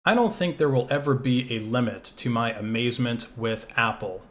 I don't think there will ever be a limit to my amazement with Apple.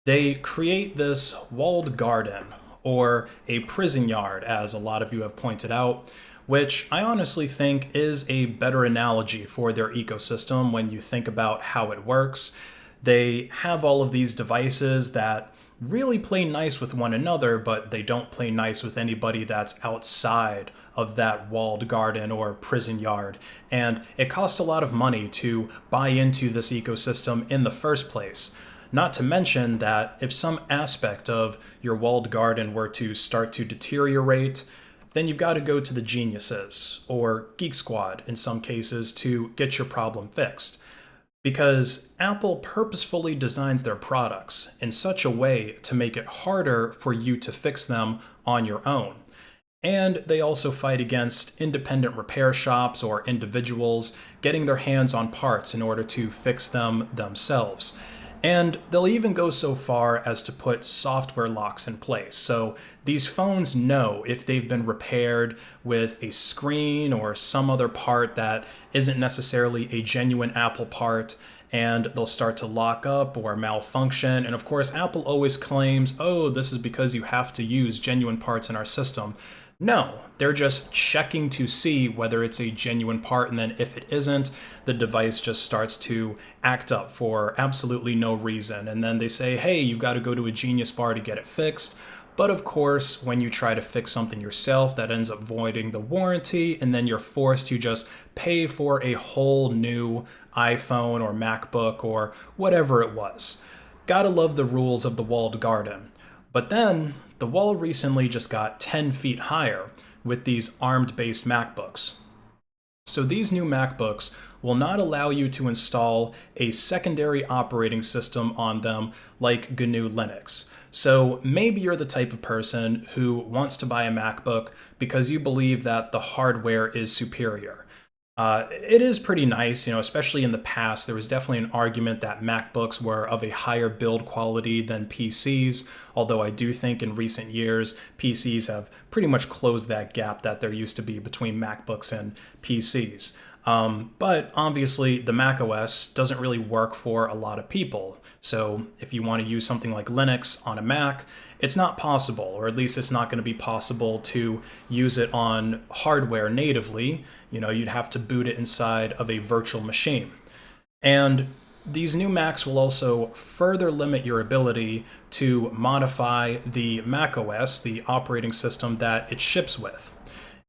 They create this walled garden, or a prison yard, as a lot of you have pointed out, which I honestly think is a better analogy for their ecosystem when you think about how it works. They have all of these devices that really play nice with one another, but they don't play nice with anybody that's outside of that walled garden or prison yard. And it costs a lot of money to buy into this ecosystem in the first place. Not to mention that if some aspect of your walled garden were to start to deteriorate, then you've got to go to the geniuses, or Geek Squad in some cases, to get your problem fixed. Because Apple purposefully designs their products in such a way to make it harder for you to fix them on your own. And they also fight against independent repair shops or individuals getting their hands on parts in order to fix them themselves. And they'll even go so far as to put software locks in place. So these phones know if they've been repaired with a screen or some other part that isn't necessarily a genuine Apple part, and they'll start to lock up or malfunction. And of course, Apple always claims, oh, this is because you have to use genuine parts in our system. No, they're just checking to see whether it's a genuine part, and then if it isn't, the device just starts to act up for absolutely no reason. And then they say, hey, you've got to go to a Genius Bar to get it fixed. But of course, when you try to fix something yourself, that ends up voiding the warranty, and then you're forced to just pay for a whole new iPhone or MacBook or whatever it was. Gotta love the rules of the walled garden. But then, the wall recently just got 10 feet higher with these ARM-based MacBooks. So these new MacBooks will not allow you to install a secondary operating system on them like GNU Linux. So maybe you're the type of person who wants to buy a MacBook because you believe that the hardware is superior. It is pretty nice, especially in the past. There was definitely an argument that MacBooks were of a higher build quality than PCs, although I do think in recent years, PCs have pretty much closed that gap that there used to be between MacBooks and PCs. But obviously, the macOS doesn't really work for a lot of people. So if you want to use something like Linux on a Mac, it's not possible, or at least it's not going to be possible to use it on hardware natively. You'd have to boot it inside of a virtual machine. And these new Macs will also further limit your ability to modify the macOS, the operating system that it ships with.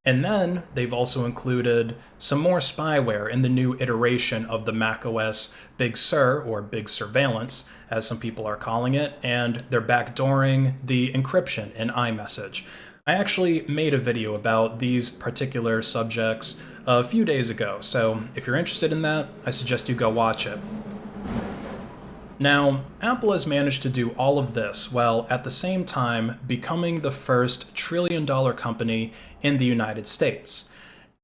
And then they've also included some more spyware in the new iteration of the macOS Big Sur, or Big Surveillance, as some people are calling it, and they're backdooring the encryption in iMessage. I actually made a video about these particular subjects a few days ago, so if you're interested in that, I suggest you go watch it. Now, Apple has managed to do all of this while at the same time becoming the first trillion-dollar company in the United States.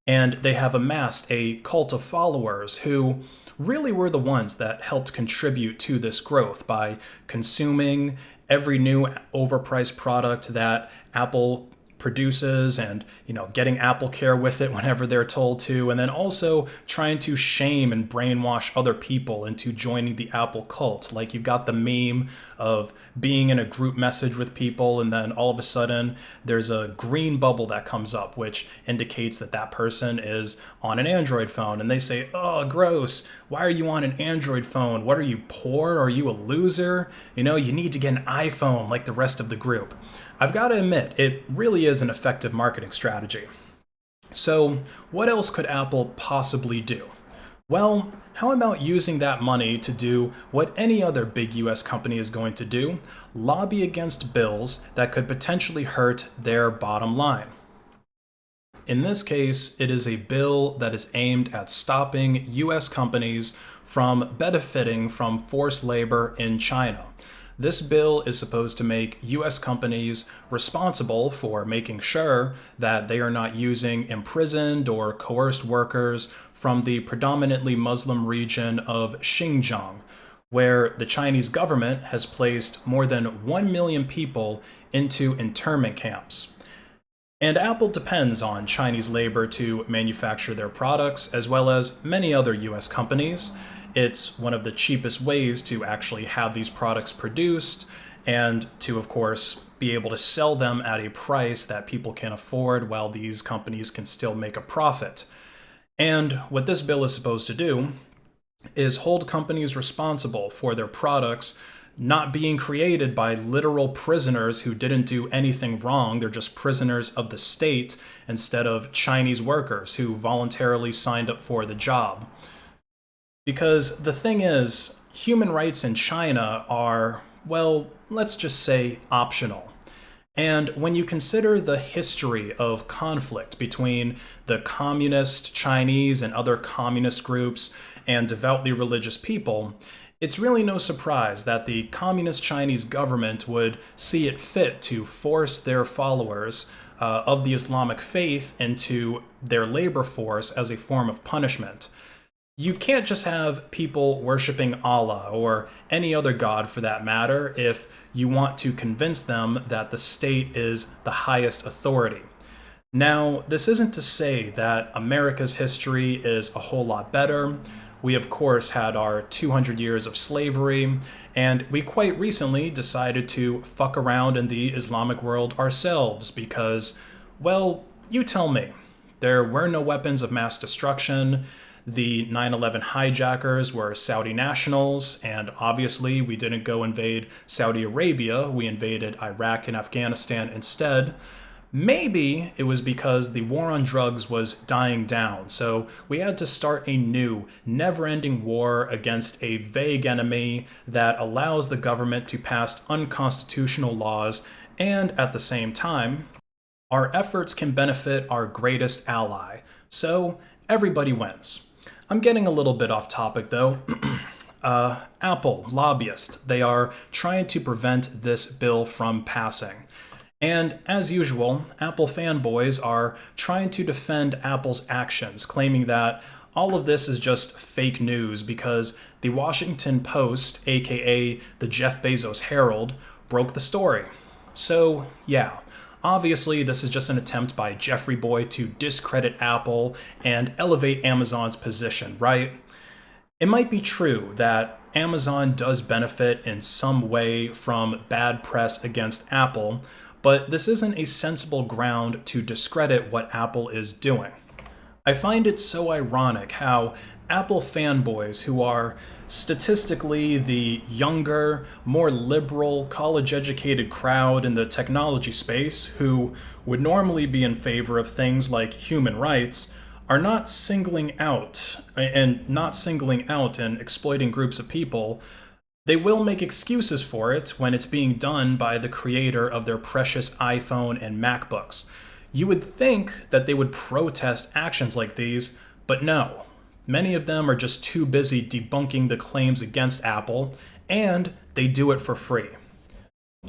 And they have amassed a cult of followers who really were the ones that helped contribute to this growth by consuming every new overpriced product that Apple produces and getting Apple Care with it whenever they're told to, and then also trying to shame and brainwash other people into joining the Apple cult. Like, you've got the meme of being in a group message with people, and then all of a sudden there's a green bubble that comes up which indicates that that person is on an Android phone, and they say, oh, gross, why are you on an Android phone? What are you, poor? Are you a loser? You need to get an iPhone like the rest of the group. I've got to admit, it really is an effective marketing strategy. So what else could Apple possibly do? Well, how about using that money to do what any other big US company is going to do? Lobby against bills that could potentially hurt their bottom line. In this case, it is a bill that is aimed at stopping US companies from benefiting from forced labor in China. This bill is supposed to make US companies responsible for making sure that they are not using imprisoned or coerced workers from the predominantly Muslim region of Xinjiang, where the Chinese government has placed more than 1 million people into internment camps. And Apple depends on Chinese labor to manufacture their products, as well as many other US companies. It's one of the cheapest ways to actually have these products produced and to, of course, be able to sell them at a price that people can afford while these companies can still make a profit. And what this bill is supposed to do is hold companies responsible for their products not being created by literal prisoners who didn't do anything wrong. They're just prisoners of the state instead of Chinese workers who voluntarily signed up for the job. Because the thing is, human rights in China are, well, let's just say optional. And when you consider the history of conflict between the communist Chinese and other communist groups and devoutly religious people, it's really no surprise that the communist Chinese government would see it fit to force their followers of the Islamic faith into their labor force as a form of punishment. You can't just have people worshiping Allah or any other god for that matter if you want to convince them that the state is the highest authority. Now, this isn't to say that America's history is a whole lot better. We, of course, had our 200 years of slavery, and we quite recently decided to fuck around in the Islamic world ourselves because, well, you tell me. There were no weapons of mass destruction. The 9/11 hijackers were Saudi nationals, and obviously we didn't go invade Saudi Arabia. We invaded Iraq and Afghanistan instead. Maybe it was because the war on drugs was dying down, so we had to start a new, never-ending war against a vague enemy that allows the government to pass unconstitutional laws, and at the same time, our efforts can benefit our greatest ally. So everybody wins. I'm getting a little bit off topic though. Apple, lobbyists, they are trying to prevent this bill from passing. And as usual, Apple fanboys are trying to defend Apple's actions, claiming that all of this is just fake news because the Washington Post, aka the Jeff Bezos Herald, broke the story. So yeah, obviously this is just an attempt by Jeffrey Boy to discredit Apple and elevate Amazon's position, right? It might be true that Amazon does benefit in some way from bad press against Apple, but this isn't a sensible ground to discredit what Apple is doing. I find it so ironic how Apple fanboys, who are statistically the younger, more liberal, college-educated crowd in the technology space, who would normally be in favor of things like human rights, are not singling out and exploiting groups of people. They will make excuses for it when it's being done by the creator of their precious iPhone and MacBooks. You would think that they would protest actions like these, but no. Many of them are just too busy debunking the claims against Apple, and they do it for free.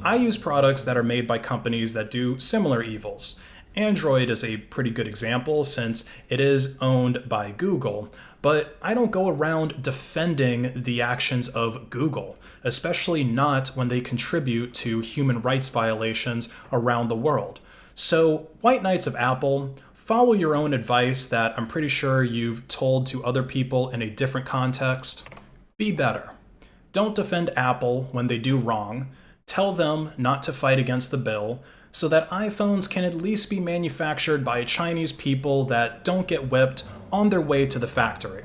I use products that are made by companies that do similar evils. Android is a pretty good example since it is owned by Google, but I don't go around defending the actions of Google, especially not when they contribute to human rights violations around the world. So, White Knights of Apple, follow your own advice that I'm pretty sure you've told to other people in a different context. Be better. Don't defend Apple when they do wrong. Tell them not to fight against the bill so that iPhones can at least be manufactured by Chinese people that don't get whipped on their way to the factory.